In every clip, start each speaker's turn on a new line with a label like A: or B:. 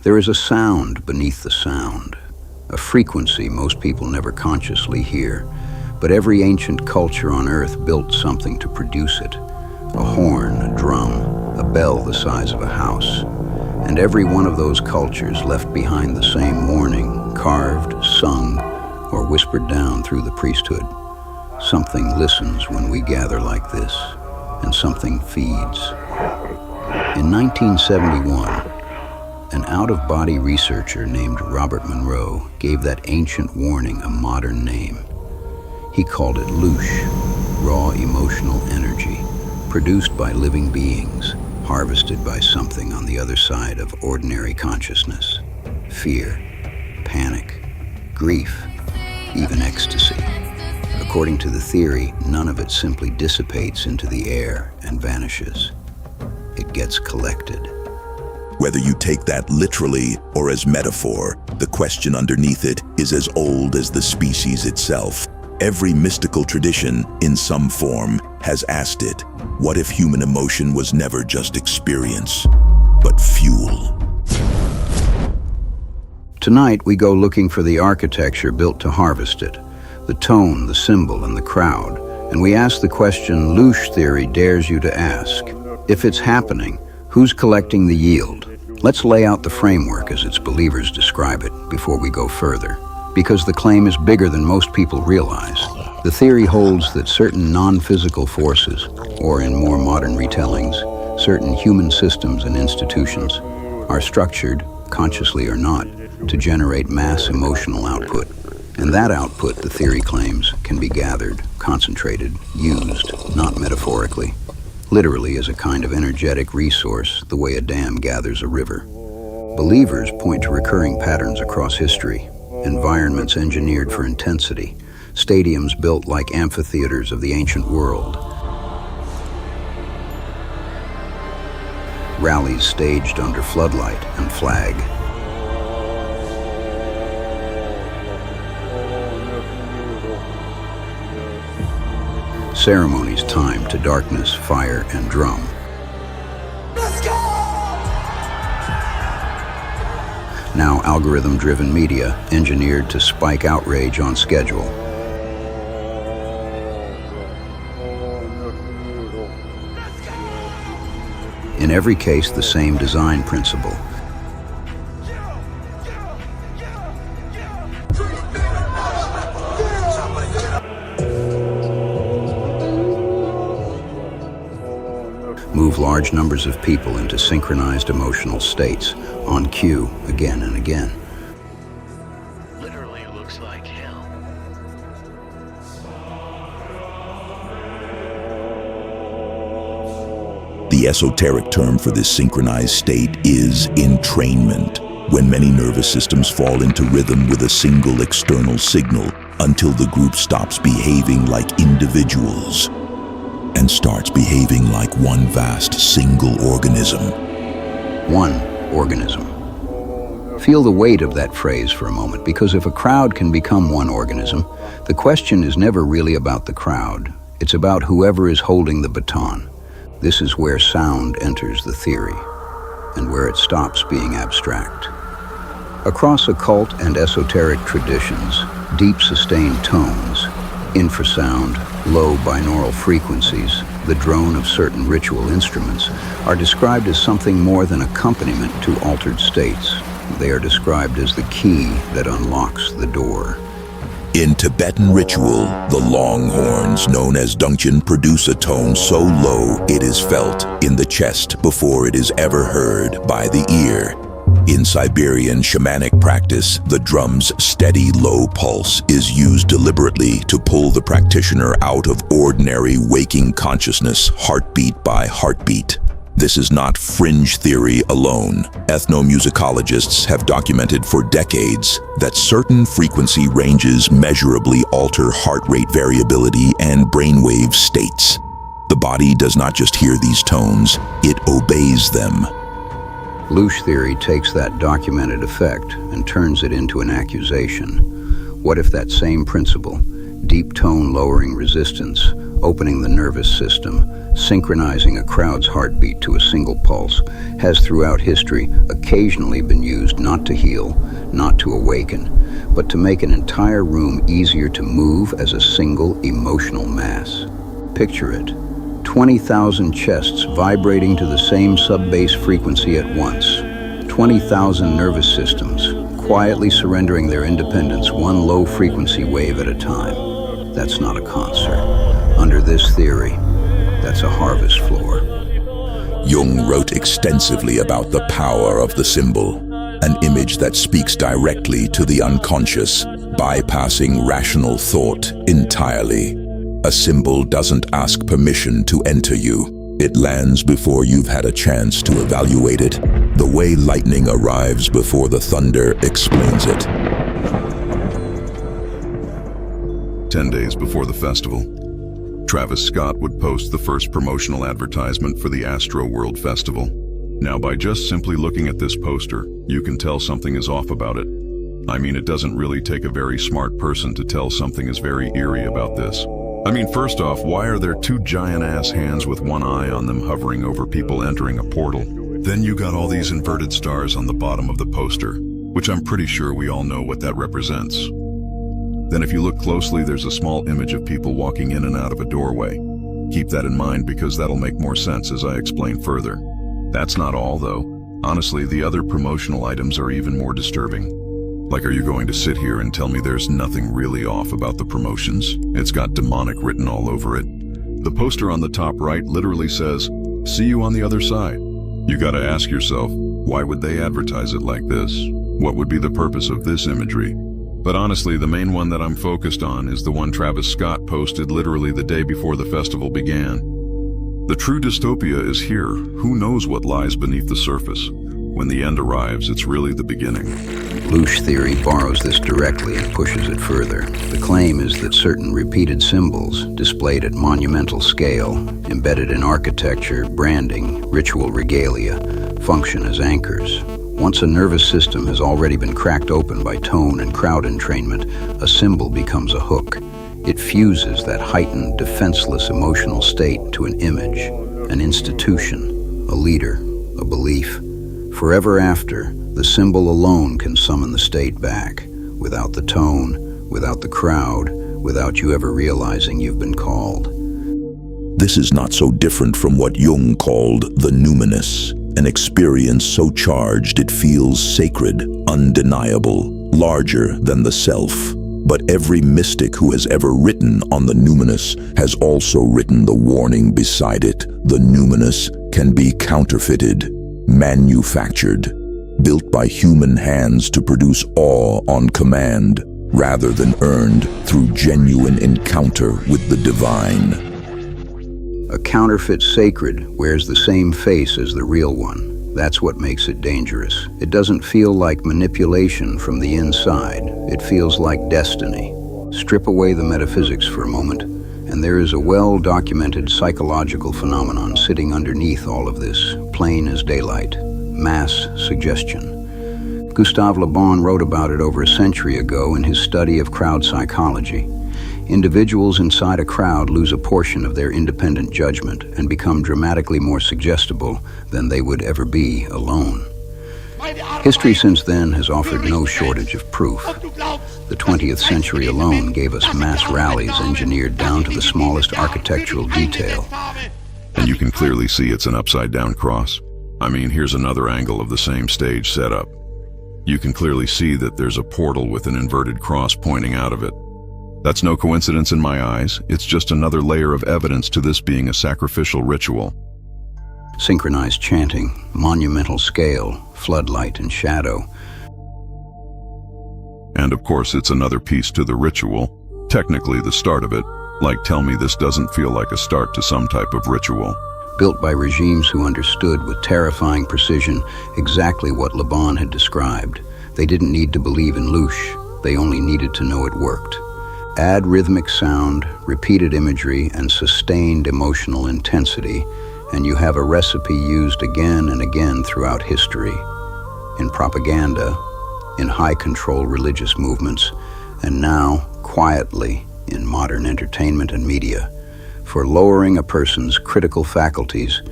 A: There is a sound beneath the sound, a frequency most people never consciously hear, but every ancient culture on Earth built something to produce it. A horn, a drum, a bell the size of a house. And every one of those cultures left behind the same warning, carved, sung, or whispered down through the priesthood. Something listens when we gather like this, and something feeds. In 1971, an out-of-body researcher named Robert Monroe gave that ancient warning a modern name. He called it loosh, raw emotional energy, produced by living beings, harvested by something on the other side of ordinary consciousness. Fear, panic, grief, even ecstasy. According to the theory, none of it simply dissipates into the air and vanishes. It gets collected.
B: Whether you take that literally or as metaphor, the question underneath it is as old as the species itself. Every mystical tradition, in some form, has asked it, what if human emotion was never just experience, but fuel?
A: Tonight, we go looking for the architecture built to harvest it, the tone, the symbol, and the crowd. And we ask the question loosh theory dares you to ask. If it's happening, who's collecting the yield? Let's lay out the framework as its believers describe it before we go further, because the claim is bigger than most people realize. The theory holds that certain non-physical forces, or in more modern retellings, certain human systems and institutions, are structured, consciously or not, to generate mass emotional output. And that output, the theory claims, can be gathered, concentrated, used, not metaphorically, literally as a kind of energetic resource, the way a dam gathers a river. Believers point to recurring patterns across history, environments engineered for intensity, stadiums built like amphitheaters of the ancient world, rallies staged under floodlight and flag, ceremonies timed to darkness, fire, and drum.
C: Let's go!
A: Now algorithm-driven media, engineered to spike outrage on schedule. In every case, the same design principle. Move large numbers of people into synchronized emotional states, on cue, again and again.
D: Literally looks like hell.
B: The esoteric term for this synchronized state is entrainment, when many nervous systems fall into rhythm with a single external signal until the group stops behaving like individuals and starts behaving like one vast single organism.
A: One organism. Feel the weight of that phrase for a moment, because if a crowd can become one organism, the question is never really about the crowd. It's about whoever is holding the baton. This is where sound enters the theory, and where it stops being abstract. Across occult and esoteric traditions, deep sustained tones, infrasound, low binaural frequencies, the drone of certain ritual instruments, are described as something more than accompaniment to altered states. They are described as the key that unlocks the door.
B: In Tibetan ritual, the long horns, known as dungchen, produce a tone so low it is felt in the chest before it is ever heard by the ear. In Siberian shamanic practice, the drum's steady, low pulse is used deliberately to pull the practitioner out of ordinary waking consciousness, heartbeat by heartbeat. This is not fringe theory alone. Ethnomusicologists have documented for decades that certain frequency ranges measurably alter heart rate variability and brainwave states. The body does not just hear these tones, it obeys them.
A: Loosh theory takes that documented effect and turns it into an accusation. What if that same principle, deep tone lowering resistance, opening the nervous system, synchronizing a crowd's heartbeat to a single pulse, has throughout history occasionally been used not to heal, not to awaken, but to make an entire room easier to move as a single emotional mass. Picture it. 20,000 chests vibrating to the same sub-bass frequency at once. 20,000 nervous systems quietly surrendering their independence one low-frequency wave at a time. That's not a concert. Under this theory, that's a harvest floor.
B: Jung wrote extensively about the power of the symbol, an image that speaks directly to the unconscious, bypassing rational thought entirely. A symbol doesn't ask permission to enter you. It lands before you've had a chance to evaluate it. The way lightning arrives before the thunder explains it.
D: 10 days before the festival, Travis Scott would post the first promotional advertisement for the Astro World Festival. Now, by just simply looking at this poster, you can tell something is off about it. I mean, it doesn't really take a very smart person to tell something is very eerie about this. I mean, first off, why are there two giant-ass hands with one eye on them hovering over people entering a portal? Then you got all these inverted stars on the bottom of the poster, which I'm pretty sure we all know what that represents. Then if you look closely, there's a small image of people walking in and out of a doorway. Keep that in mind because that'll make more sense as I explain further. That's not all, though. Honestly, the other promotional items are even more disturbing. Like, are you going to sit here and tell me there's nothing really off about the promotions? It's got demonic written all over it. The poster on the top right literally says, "See you on the other side." You gotta ask yourself, why would they advertise it like this? What would be the purpose of this imagery? But honestly, the main one that I'm focused on is the one Travis Scott posted literally the day before the festival began. The true dystopia is here. Who knows what lies beneath the surface? When the end arrives, it's really the beginning.
A: Loosh theory borrows this directly and pushes it further. The claim is that certain repeated symbols, displayed at monumental scale, embedded in architecture, branding, ritual regalia, function as anchors. Once a nervous system has already been cracked open by tone and crowd entrainment, a symbol becomes a hook. It fuses that heightened, defenseless emotional state to an image, an institution, a leader, a belief. Forever after, the symbol alone can summon the state back, without the tone, without the crowd, without you ever realizing you've been called.
B: This is not so different from what Jung called the numinous, an experience so charged it feels sacred, undeniable, larger than the self. But every mystic who has ever written on the numinous has also written the warning beside it. The numinous can be counterfeited, manufactured, built by human hands to produce awe on command, rather than earned through genuine encounter with the divine.
A: A counterfeit sacred wears the same face as the real one. That's what makes it dangerous. It doesn't feel like manipulation from the inside. It feels like destiny. Strip away the metaphysics for a moment, and there is a well-documented psychological phenomenon sitting underneath all of this, plain as daylight: mass suggestion. Gustave Le Bon wrote about it over a century ago in his study of crowd psychology. Individuals inside a crowd lose a portion of their independent judgment and become dramatically more suggestible than they would ever be alone. History since then has offered no shortage of proof. The 20th century alone gave us mass rallies engineered down to the smallest architectural detail.
D: And you can clearly see it's an upside-down cross. I mean, here's another angle of the same stage setup. You can clearly see that there's a portal with an inverted cross pointing out of it. That's no coincidence in my eyes. It's just another layer of evidence to this being a sacrificial ritual.
A: Synchronized chanting, monumental scale, floodlight and shadow.
D: And of course, it's another piece to the ritual, technically the start of it. Like, tell me this doesn't feel like a start to some type of ritual.
A: Built by regimes who understood with terrifying precision exactly what Le Bon had described. They didn't need to believe in Loosh, they only needed to know it worked. Add rhythmic sound, repeated imagery, and sustained emotional intensity, and you have a recipe used again and again throughout history. In propaganda, in high-control religious movements, and now, quietly, in modern entertainment and media. for lowering a person's critical faculties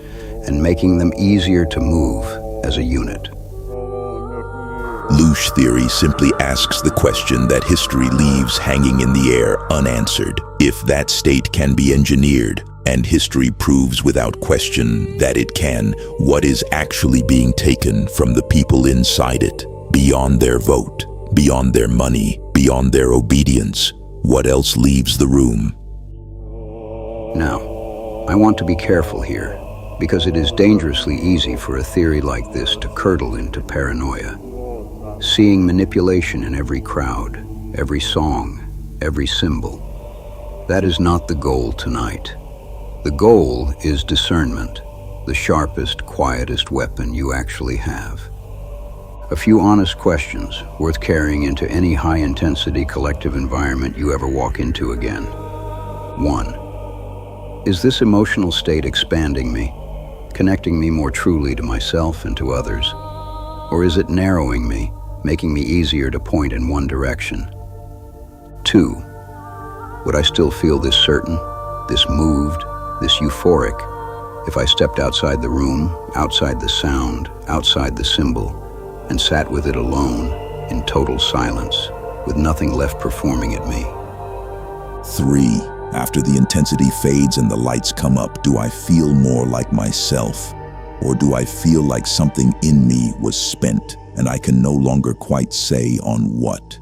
A: and making them easier to move as a unit.
B: Loosh theory simply asks the question that history leaves hanging in the air unanswered. If that state can be engineered, and history proves without question that it can, what is actually being taken from the people inside it, beyond their vote, beyond their money, beyond their obedience? What else leaves the room?
A: Now, I want to be careful here, because it is dangerously easy for a theory like this to curdle into paranoia. Seeing manipulation in every crowd, every song, every symbol. That is not the goal tonight. The goal is discernment, the sharpest, quietest weapon you actually have. A few honest questions worth carrying into any high-intensity collective environment you ever walk into again. 1. Is this emotional state expanding me, connecting me more truly to myself and to others? Or is it narrowing me, making me easier to point in one direction? 2. Would I still feel this certain, this moved, this euphoric, if I stepped outside the room, outside the sound, outside the symbol, and sat with it alone, in total silence, with nothing left performing at me?
B: 3. After the intensity fades and the lights come up, do I feel more like myself? Or do I feel like something in me was spent and I can no longer quite say on what?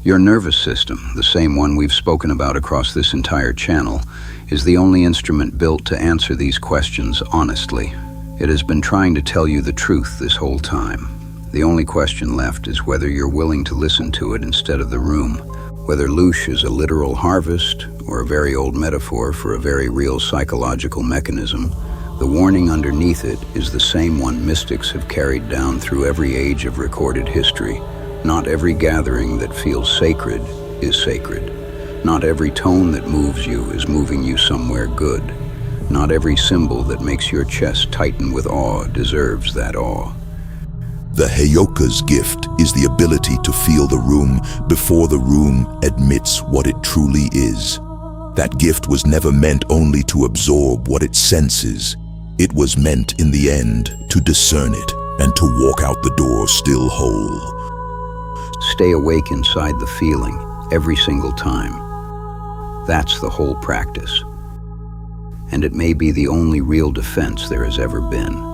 A: Your nervous system, the same one we've spoken about across this entire channel, is the only instrument built to answer these questions honestly. It has been trying to tell you the truth this whole time. The only question left is whether you're willing to listen to it instead of the room. Whether loosh is a literal harvest or a very old metaphor for a very real psychological mechanism, the warning underneath it is the same one mystics have carried down through every age of recorded history. Not every gathering that feels sacred is sacred. Not every tone that moves you is moving you somewhere good. Not every symbol that makes your chest tighten with awe deserves that awe.
B: The Heyoka's gift is the ability to feel the room before the room admits what it truly is. That gift was never meant only to absorb what it senses. It was meant in the end to discern it and to walk out the door still whole.
A: Stay awake inside the feeling every single time. That's the whole practice. And it may be the only real defense there has ever been.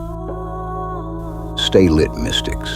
A: Stay lit, mystics.